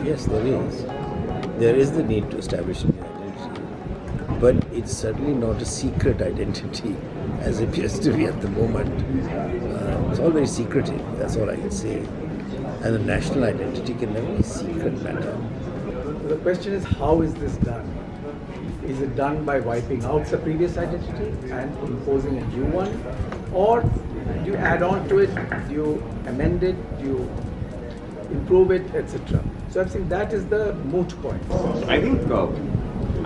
Yes, there is. There is the need to establish a new identity, but it's certainly not a secret identity as it appears to be at the moment. It's all very secretive, that's all I can say. And the national identity can never be a secret matter. The question is, how is this done? Is it done by wiping out the previous identity and imposing a new one? Or do you add on to it, do you amend it, do you improve it, etc.? So I think that is the moot point. I think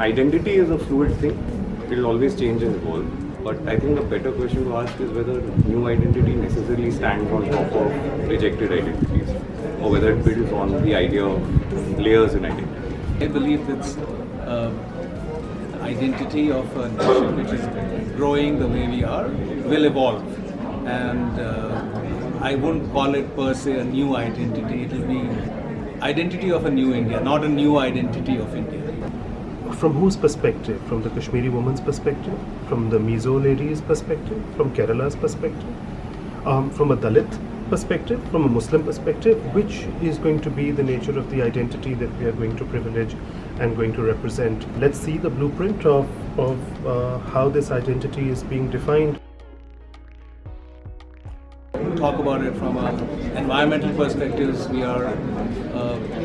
identity is a fluid thing. It will always change and evolve. But I think the better question to ask is whether new identity necessarily stands on top of rejected identities, or whether it builds on the idea of layers in identity. I believe it's identity of a nation which is growing the way we are will evolve, and I wouldn't call it per se a new identity. It will be identity of a new India, not a new identity of India. From whose perspective? From the Kashmiri woman's perspective? From the Mizo lady's perspective? From Kerala's perspective? From a Dalit perspective? From a Muslim perspective? Which is going to be the nature of the identity that we are going to privilege and going to represent? Let's see the blueprint of how this identity is being defined. Talk about it from an environmental perspectives. We are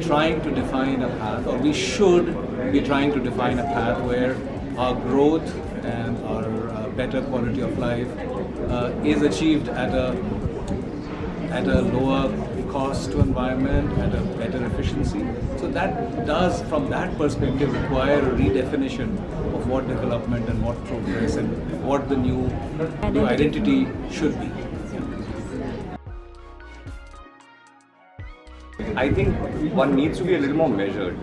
trying to define a path, or we should be trying to define a path where our growth and our better quality of life is achieved at a lower cost to environment, at a better efficiency. So that does, from that perspective, require a redefinition of what development and what progress and what the new identity should be. I think one needs to be a little more measured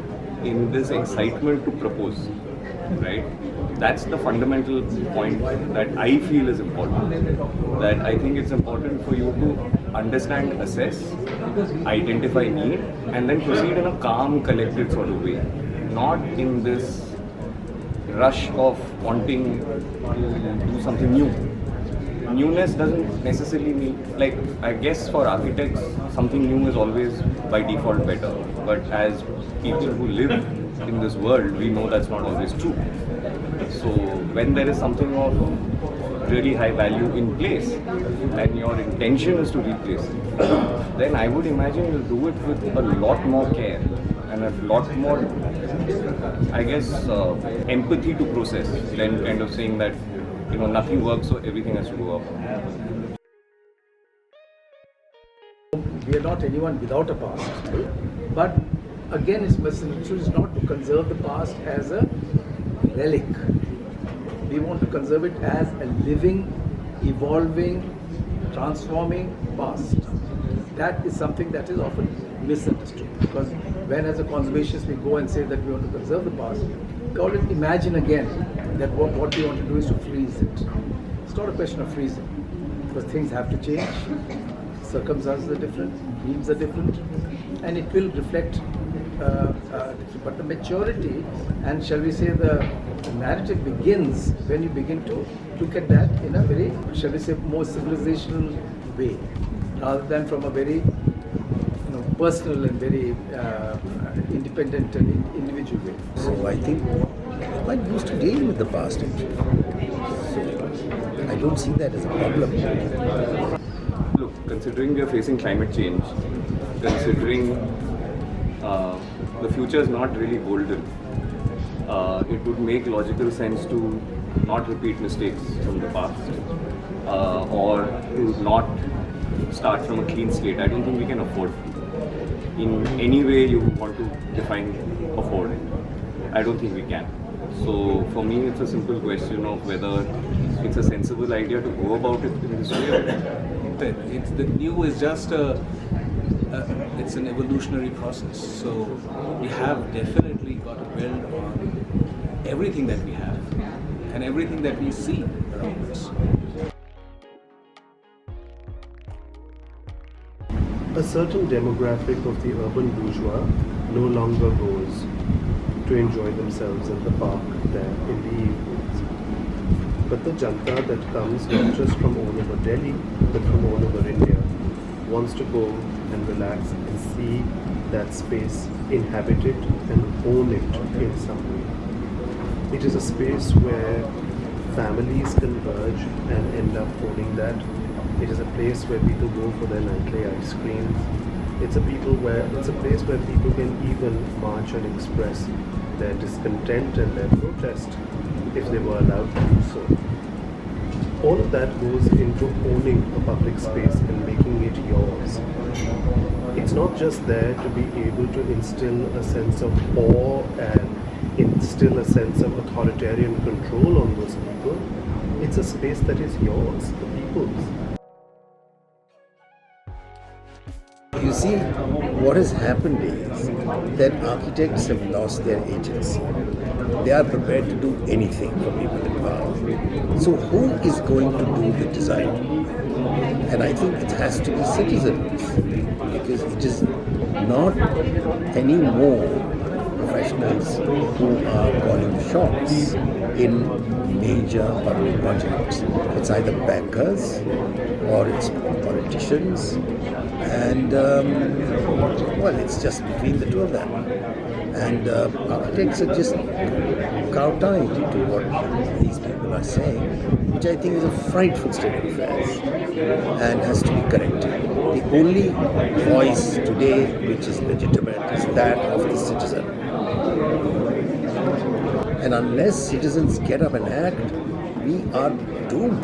in this excitement to propose, right? That's the fundamental point that I feel is important. That I think it's important for you to understand, assess, identify need, and then proceed in a calm, collected sort of way. Not in this rush of wanting to do something new. Newness doesn't necessarily mean, like, I guess for architects, something new is always by default better. But as people who live in this world, we know that's not always true. So when there is something of really high value in place and your intention is to replace it, then I would imagine you'll do it with a lot more care and a lot more, I guess, empathy to process than kind of saying that, you know, nothing works, so everything has to go up. We are not anyone without a past, but again, it's misunderstood. It's not to conserve the past as a relic. We want to conserve it as a living, evolving, transforming past. That is something that is often misunderstood, because when as a conservationist we go and say that we want to conserve the past, we always imagine again that what we want to do is to freeze it. It's not a question of freezing, because things have to change, circumstances are different, needs are different, and it will reflect but the maturity and, shall we say, the narrative begins when you begin to look at that in a very, shall we say, more civilizational way, rather than from a very personal and very independent and individual way. So I think we're quite used to dealing with the past actually. So I don't see that as a problem. Look, considering we are facing climate change, considering the future is not really golden, it would make logical sense to not repeat mistakes from the past, or to not start from a clean slate. I don't think we can afford in any way you want to define afford. I don't think we can. So for me, it's a simple question of whether it's a sensible idea to go about it in this way. It's the new is just it's an evolutionary process. So we have definitely got to build on everything that we have and everything that we see around us. A certain demographic of the urban bourgeois no longer goes to enjoy themselves in the park there in the evenings. But the janta that comes not just from all over Delhi, but from all over India, wants to go and relax and see that space, inhabit it and own it in some way. It is a space where families converge and end up owning that. It is a place where people go for their nightly ice creams. It's a place where people can even march and express their discontent and their protest if they were allowed to do so. All of that goes into owning a public space and making it yours. It's not just there to be able to instill a sense of awe and instill a sense of authoritarian control on those people. It's a space that is yours, the people's. You see, what has happened is that architects have lost their agency. They are prepared to do anything for people in power. So who is going to do the design? And I think it has to be citizens, because it is not any more professionals who are calling shots in major public projects. It's either bankers or it's politicians, and well, it's just between the two of them. And architects are just kowtowing to what these people are saying, which I think is a frightful state of affairs and has to be corrected. The only voice today which is legitimate is that of the citizen. And unless citizens get up and act, we are doomed.